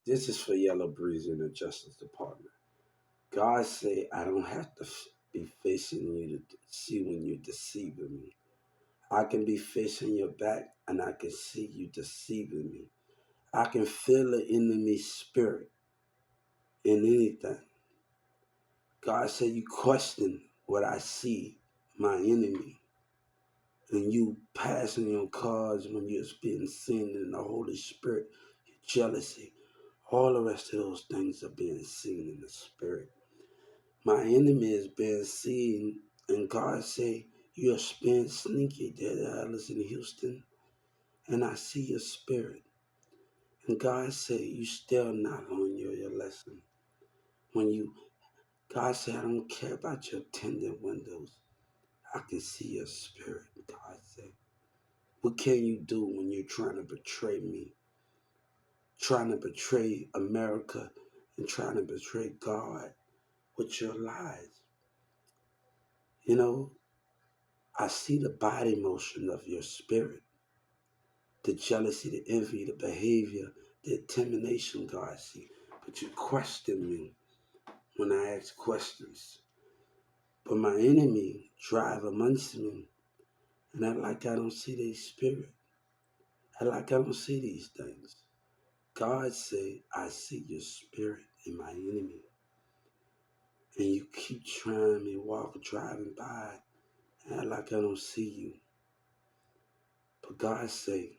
This is for Yellow Breeze in the Justice Department. God say, I don't have to be facing you to see when you're deceiving me. I can be facing your back and I can see you deceiving me. I can feel the enemy spirit in anything. God said, you question what I see, my enemy, and you passing your cards when you're being seen in the Holy Spirit, your jealousy, all the rest of those things are being seen in the Spirit. My enemy is being seen, and God say, you're being sneaky, there, Alice in Houston, and I see your spirit. And God say, you still not on your lesson. When you, God say, I don't care about your tinted windows. I can see your spirit, God say. What can you do when you're trying to betray me? Trying to betray America and trying to betray God with your lies? You know, I see the body motion of your spirit, the jealousy, the envy, the behavior, the intimidation, God see. But you question me when I ask questions. But my enemy drive amongst me, and I like I don't see their spirit. I like I don't see these things. God say, I see your spirit in my enemy. And you keep trying me walk driving by, and I like I don't see you. But God say,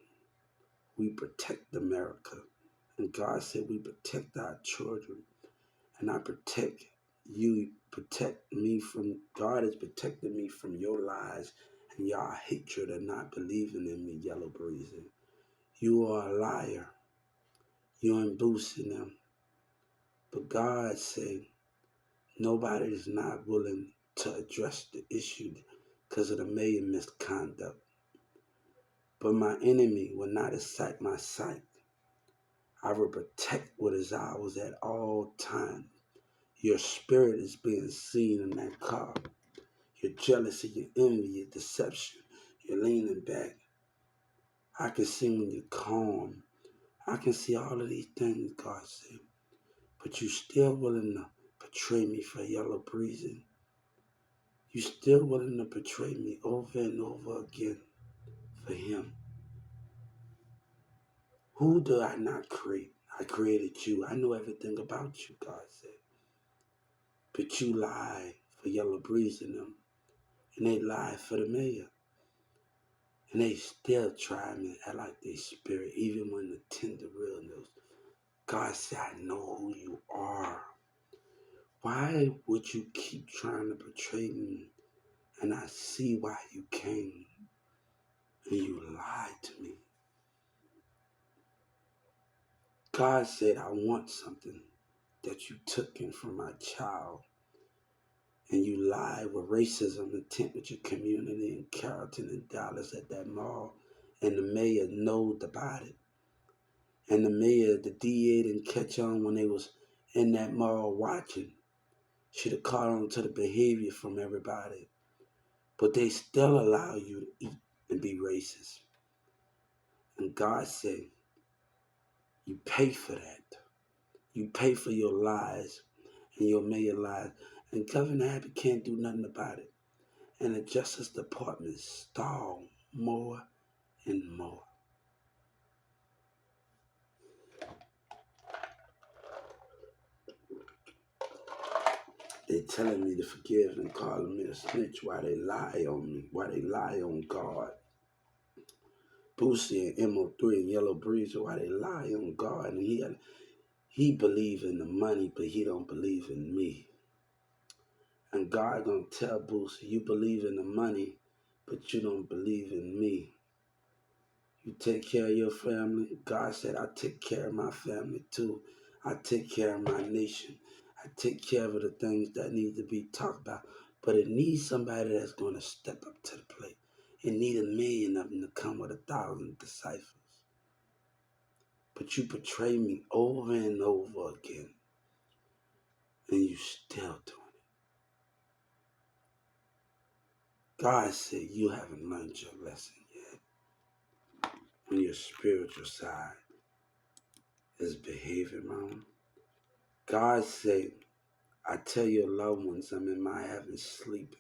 we protect America. And God said we protect our children. And I protect you, protect me from, God is protecting me from your lies and your hatred and not believing in me, Yellow Breezing. You are a liar. You're boosting them. But God said nobody is not willing to address the issue because of the mayor misconduct. But my enemy will not excite my sight. I will protect what is ours at all times. Your spirit is being seen in that car. Your jealousy, your envy, your deception. You're leaning back. I can see when you're calm. I can see all of these things, God said. But you still willing to betray me for Yellow Breezing. You still willing to betray me over and over again for him. Who do I not create? I created you. I know everything about you, God said. But you lie for Yellow Breezing them. And they lie for the mayor. And they still try me act like they spirit, even when the tender real knows. God said, I know who you are. Why would you keep trying to betray me? And I see why you came. And you lied to me. God said, I want something that you took in from my child. And you lied with racism intent with your community in Carrollton and Dallas at that mall. And the mayor knowed about it. And the mayor, the DA didn't catch on when they was in that mall watching. Should have caught on to the behavior from everybody. But they still allow you to eat and be racist. And God said, you pay for that. You pay for your lies and your mayor lies. And Governor Abbott can't do nothing about it. And the Justice Department stall more and more. They telling me to forgive and calling me a snitch while they lie on me, while they lie on God. Boosie and MO3 and Yellow Breeze, while they lie on God. And he believe in the money, but he don't believe in me. And God gonna tell Boosie, you believe in the money, but you don't believe in me. You take care of your family. God said, I take care of my family too. I take care of my nation. I take care of the things that need to be talked about. But it needs somebody that's going to step up to the plate. It needs a million of them to come with 1,000 disciples. But you betray me over and over again. And you still doing it. God said, you haven't learned your lesson yet on your spiritual side. is behaving wrong. God said, I tell your loved ones I'm in my heaven sleeping,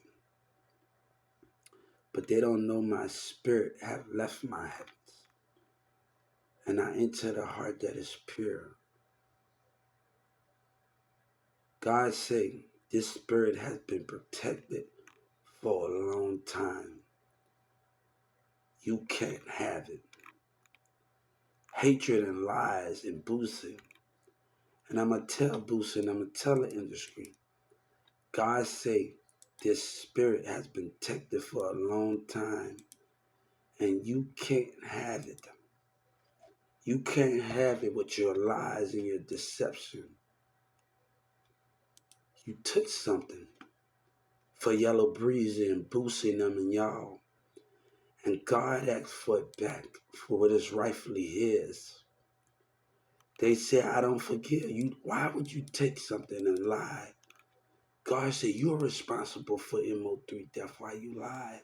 but they don't know my spirit have left my heavens, and I enter the heart that is pure. God said, this spirit has been protected for a long time. You can't have it. Hatred and lies and boosting. And I'm going to tell Boosie and I'm going to tell the industry, God say this spirit has been protected for a long time and you can't have it. You can't have it with your lies and your deception. You took something for Yellow Breezy and Boosie and them and y'all. And God asked for it back for what is rightfully his. They say, I don't forgive you. Why would you take something and lie? God said, you're responsible for MO3 death. Why you lie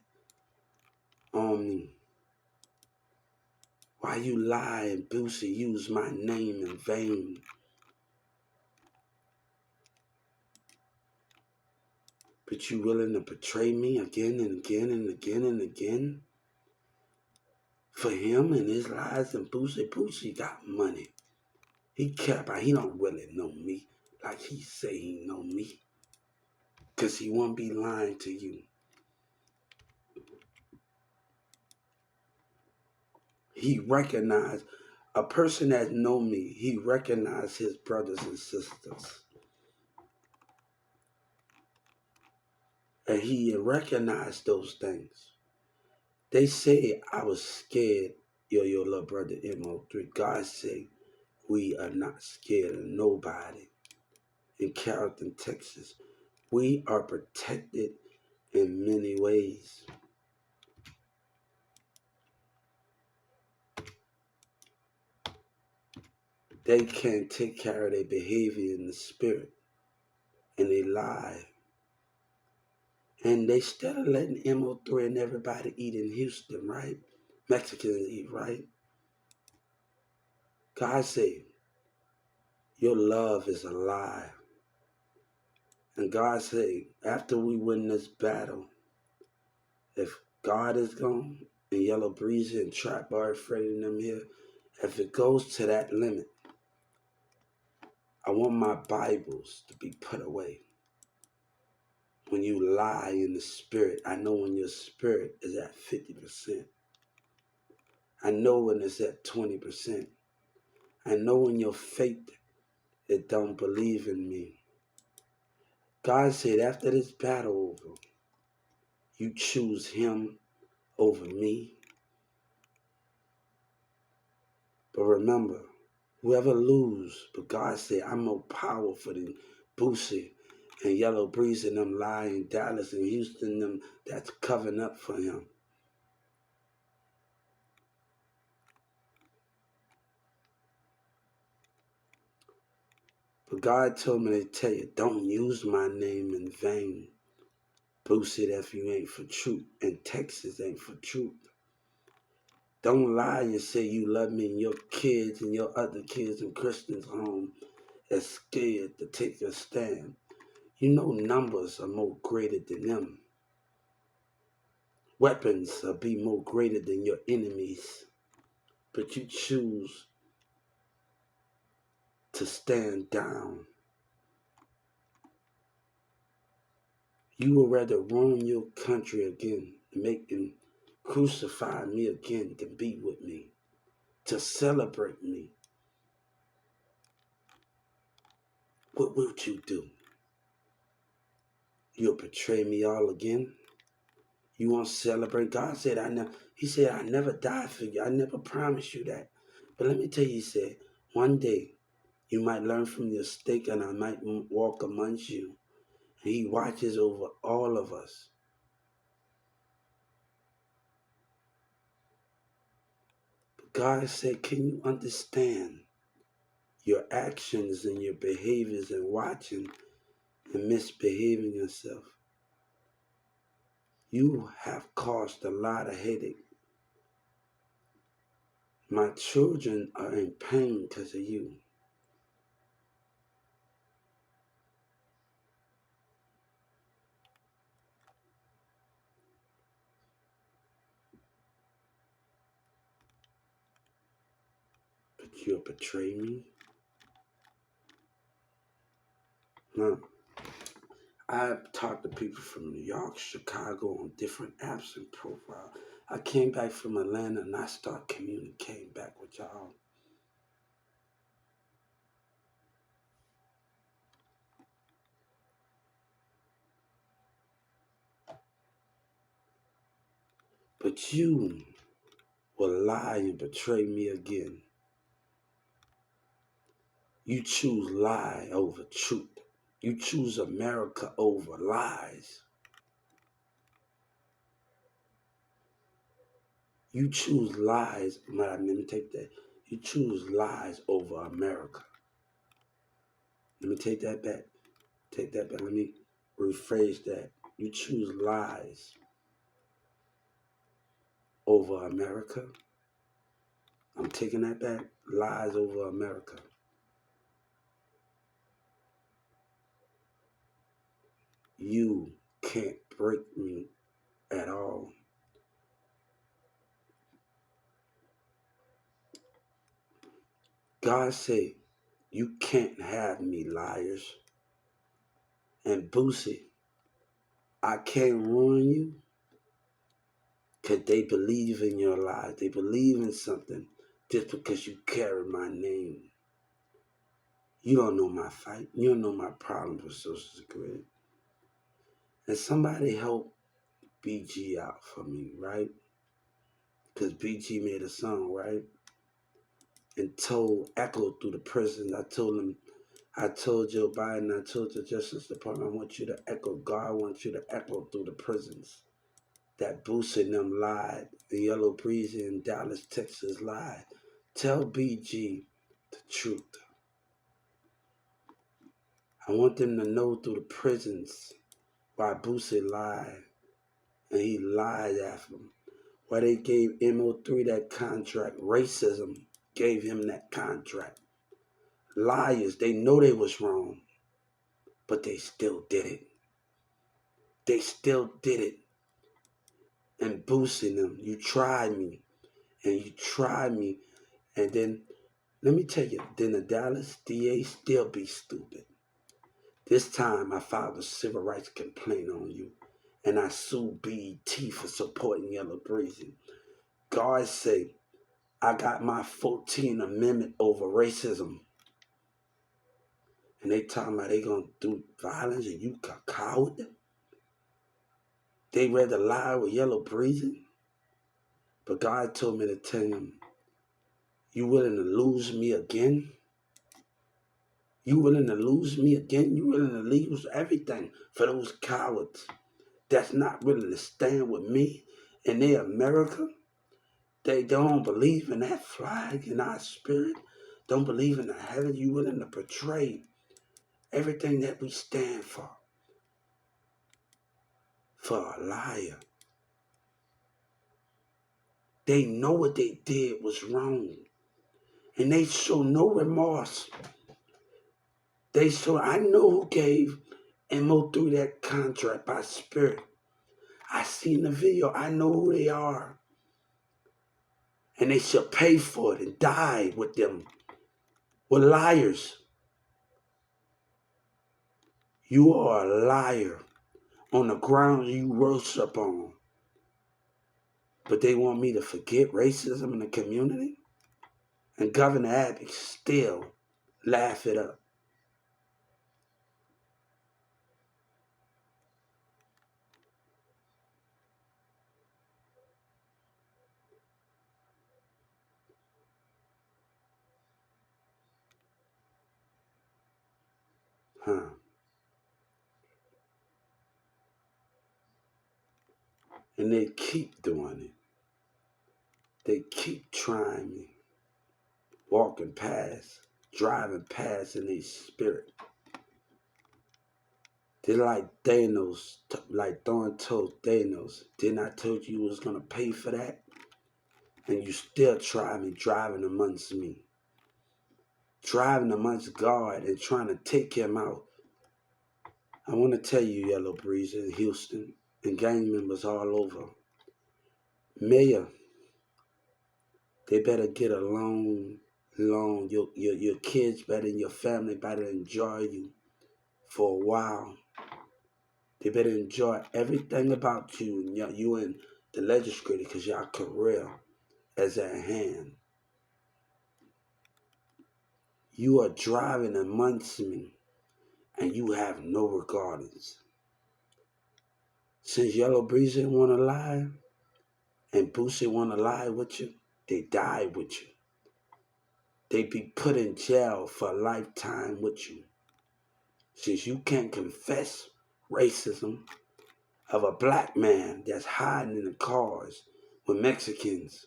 on me? Why you lie and Boosie use my name in vain? But you willing to betray me again and again and again and again? For him and his lies and Boosie got money. He don't really know me like he say he know me. Cause he won't be lying to you. He recognized a person that know me, he recognized his brothers and sisters. And he recognized those things. They say I was scared, your little brother MO3. God said we are not scared of nobody. In Carrollton, Texas, we are protected in many ways. They can't take care of their behavior in the spirit, and they lie. And they instead of letting MO3 and everybody eat in Houston, right? Mexicans eat, right? God said, your love is a lie. And God said, after we win this battle, if God is gone and Yellow Breezy and Trap Bar Freddy and them here, if it goes to that limit, I want my Bibles to be put away. When you lie in the spirit, I know when your spirit is at 50%. I know when it's at 20%. I know when your faith it don't believe in me. God said after this battle over, you choose him over me. But remember, whoever lose, but God said I'm more powerful than Boosie and Yellow Breeze and them lying Dallas and Houston them that's covering up for him. But God told me to tell you, don't use my name in vain. Boosie, if you ain't for truth, and Texas ain't for truth. Don't lie and say you love me and your kids and your other kids in Christians' home are scared to take a stand. You know numbers are more greater than them. Weapons will be more greater than your enemies. But you choose to stand down. You would rather ruin your country again and make them crucify me again than be with me, to celebrate me. What would you do? You'll betray me all again? You won't celebrate? God said, He said, I never died for you. I never promised you that. But let me tell you, He said, one day you might learn from your mistake and I might walk amongst you. And He watches over all of us. But God said, can you understand your actions and your behaviors and watching and misbehaving yourself? You have caused a lot of headache. My children are in pain because of you. But you'll betray me? No. I've talked to people from New York, Chicago on different apps and profiles. I came back from Atlanta and I started communicating back with y'all. But you will lie and betray me again. You choose lie over truth. You choose America over lies. You choose lies. Let me take that. You choose lies over America. Let me take that back. Take that back. Let me rephrase that. You choose lies over America. I'm taking that back. Lies over America. You can't break me at all. God said, you can't have me, liars. And Boosie, I can't ruin you because they believe in your lies. They believe in something just because you carry my name. You don't know my fight. You don't know my problems with Social Security. And somebody help BG out for me, right? Because BG made a song, right? And told Echo through the prison. I told Joe Biden, I told the Justice Department, I want you to echo. God wants you to echo through the prisons. That boosting them lied. The Yellow Breezy in Dallas, Texas lied. Tell BG the truth. I want them to know through the prisons why Boosie lied. And he lied after him. Why they gave MO3 that contract. Racism gave him that contract. Liars, they know they was wrong, but they still did it. They still did it. And boosting them. You tried me. And you tried me. And then, let me tell you, then the Dallas DA still be stupid. This time I filed a civil rights complaint on you. And I sued BET for supporting Yellow Breezy. God say, I got my 14th Amendment over racism. And they talking about they gonna do violence and you a coward? They rather lie with Yellow Breezy? But God told me to tell him, you willing to lose me again? You willing to lose me again? You willing to lose everything for those cowards that's not willing to stand with me in their America? They don't believe in that flag in our spirit. Don't believe in the heaven. You willing to betray everything that we stand for a liar. They know what they did was wrong. And they show no remorse. I know who gave MO3 that contract by spirit. I seen the video. I know who they are. And they shall pay for it and die with them. With liars. You are a liar on the ground you worship on. But they want me to forget racism in the community? And Governor Abbott still laugh it up. Huh. And they keep doing it. They keep trying me. Walking past, driving past in their spirit. They're like Thanos, like Thorn told Thanos. Didn't I told you was gonna pay for that? and you still try me, driving amongst me, driving amongst God and trying to take him out. I want to tell you, Yellow Breeze in Houston, and gang members all over, Mayor, they better get along. Your kids better and your family better enjoy you for a while. They better enjoy everything about you and you and the legislature because your career is at hand. You are driving amongst me and you have no regardings. Since Yellow Breeze didn't want to lie and Boosie want to lie with you, they die with you. They be put in jail for a lifetime with you. Since you can't confess racism of a black man that's hiding in the cars with Mexicans.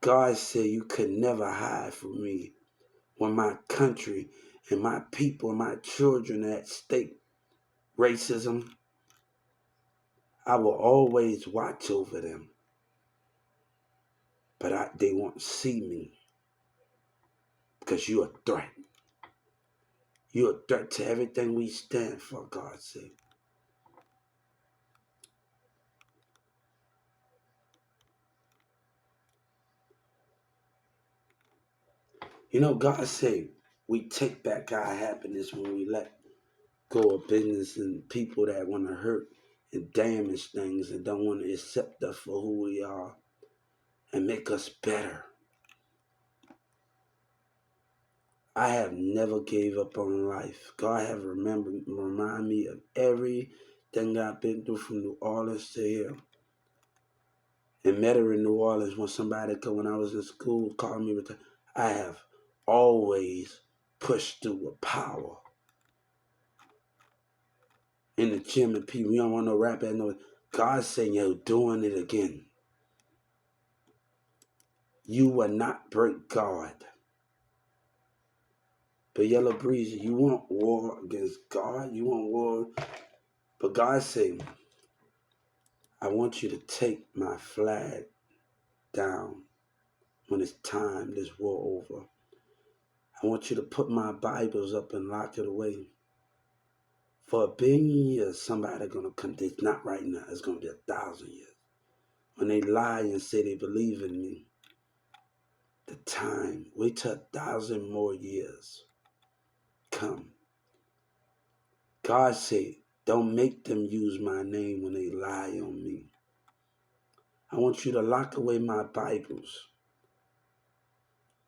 God said you could never hide from me when my country and my people and my children are at stake. Racism, I will always watch over them, but they won't see me because you're a threat. You're a threat to everything we stand for, God's sake. You know, God said we take back our happiness when we let go of business and people that want to hurt and damage things and don't want to accept us for who we are and make us better. I have never gave up on life. God have remind me of everything I've been through from New Orleans to here. And met her in New Orleans when somebody when I was in school called me with I have always pushed through with power. In the gym and people, you don't want no rap at no. God's saying you're doing it again. You will not break God. But Yellow Breeze, you want war against God? You want war? But God said, I want you to take my flag down when it's time this war over. I want you to put my Bibles up and lock it away. For 1,000,000,000 years, somebody gonna come. It's not right now. It's gonna be 1,000 years. When they lie and say they believe in me, the time, wait till 1,000 more years come. God said, don't make them use my name when they lie on me. I want you to lock away my Bibles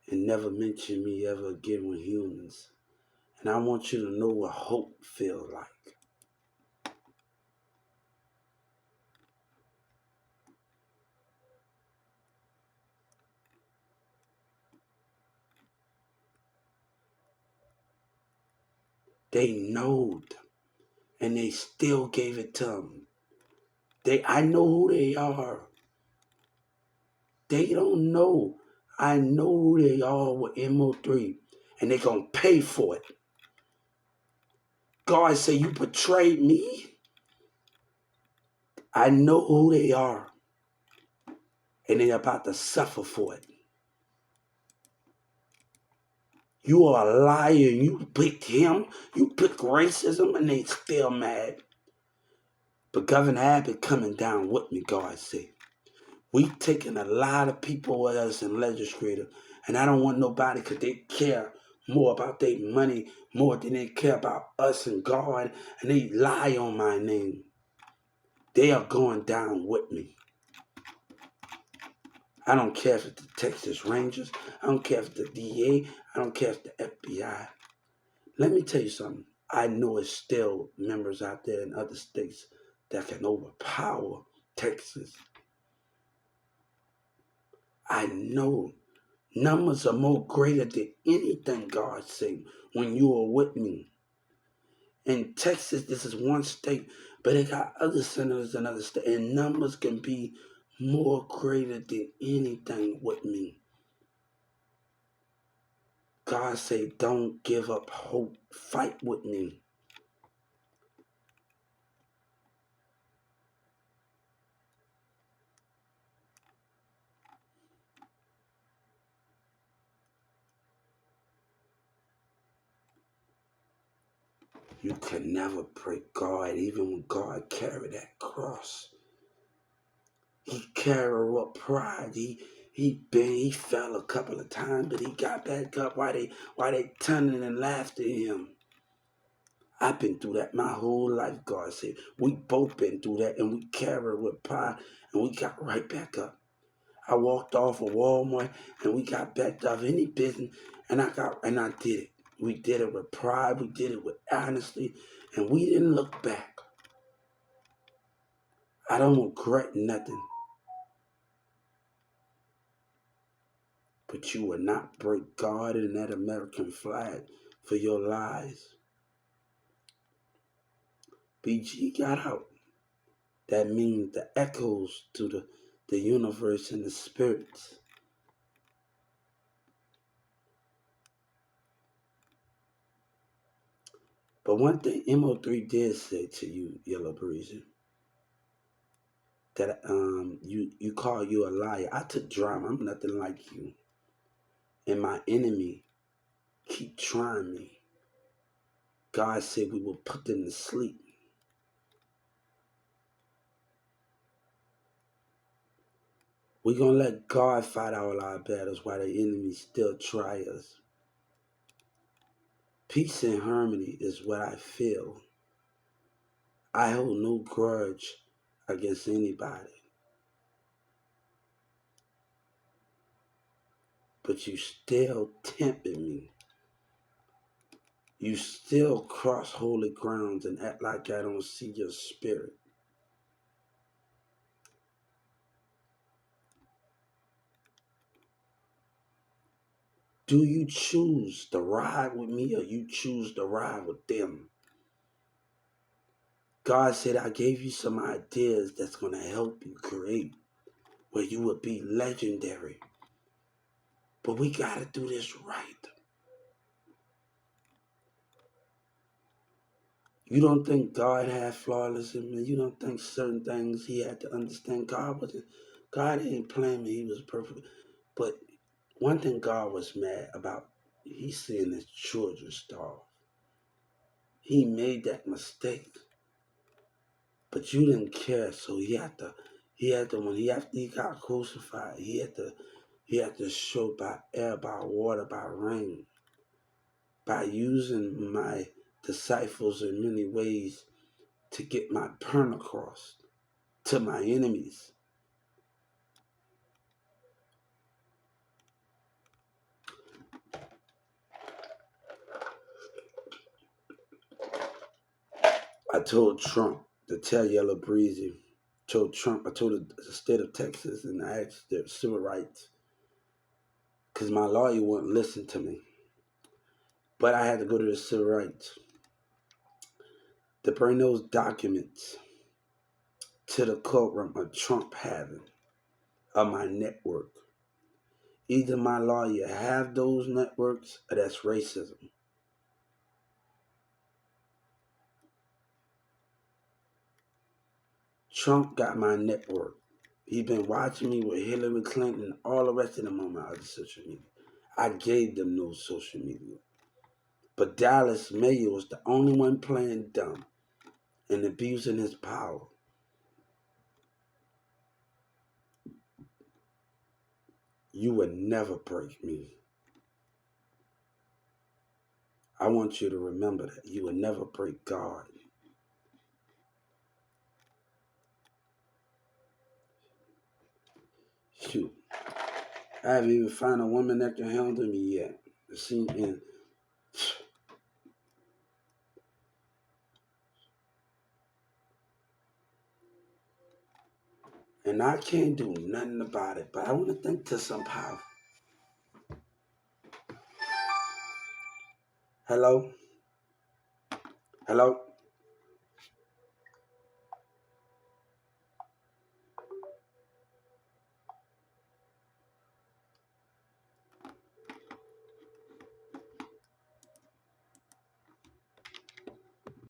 and never mention me ever again with humans. And I want you to know what hope feels like. They knowed, and they still gave it to them. I know who they are. They don't know. I know who they are with MO3, and they're going to pay for it. God said, you betrayed me. I know who they are, and they're about to suffer for it. You are a liar, and you picked him. You picked racism, and they still mad. But Governor Abbott coming down with me, God said. We taking a lot of people with us in legislature, and I don't want nobody because they care more about their money more than they care about us and God, and they lie on my name. They are going down with me. I don't care if it's the Texas Rangers, I don't care if it's the DA, I don't care if it's the FBI. Let me tell you something. I know it's still members out there in other states that can overpower Texas. I know numbers are more greater than anything God said when you are with me. In Texas, this is one state, but it got other senators in other states, and numbers can be more greater than anything with me. God say, don't give up hope. Fight with me. You can never break God, even when God carried that cross. He carried what pride. He fell a couple of times, but he got back up. Why they turning and laughed at him? I've been through that my whole life, God said. We both been through that, and we carried with pride, and we got right back up. I walked off of Walmart, and we got back up any business, and I did it. We did it with pride. We did it with honesty, and we didn't look back. I don't regret nothing. But you will not break God and that American flag for your lies. BG got out. That means the echoes to the universe and the spirits. But one thing MO3 did say to you, Yellow Breezy, that you call you a liar. I took drama. I'm nothing like you. And my enemy keep trying me. God said we will put them to sleep. We're going to let God fight all our battles while the enemy still try us. Peace and harmony is what I feel. I hold no grudge against anybody. But you still tempting me. You still cross holy grounds and act like I don't see your spirit. Do you choose to ride with me or you choose to ride with them? God said, I gave you some ideas that's going to help you create where you will be legendary. But we got to do this right. You don't think God had flawless in me? You don't think certain things he had to understand? God didn't plan me, he was perfect. But one thing God was mad about, he's seeing his children starve. He made that mistake. But you didn't care, so he had to when he after he got crucified, he had to show by air, by water, by rain, by using my disciples in many ways to get my point across to my enemies. I told Trump to tell Yellow Breezy. I told the state of Texas, and I asked their civil rights because my lawyer wouldn't listen to me. But I had to go to the civil rights to bring those documents to the courtroom of Trump having of my network. Either my lawyer have those networks or that's racism. Trump got my network. He been watching me with Hillary Clinton and all the rest of them on my other social media. I gave them no social media. But Dallas Mayer was the only one playing dumb and abusing his power. You would never break me. I want you to remember that. You would never break God. Shoot. I haven't even found a woman that can handle me yet. And I can't do nothing about it. But I want to think to some power. Hello? Hello?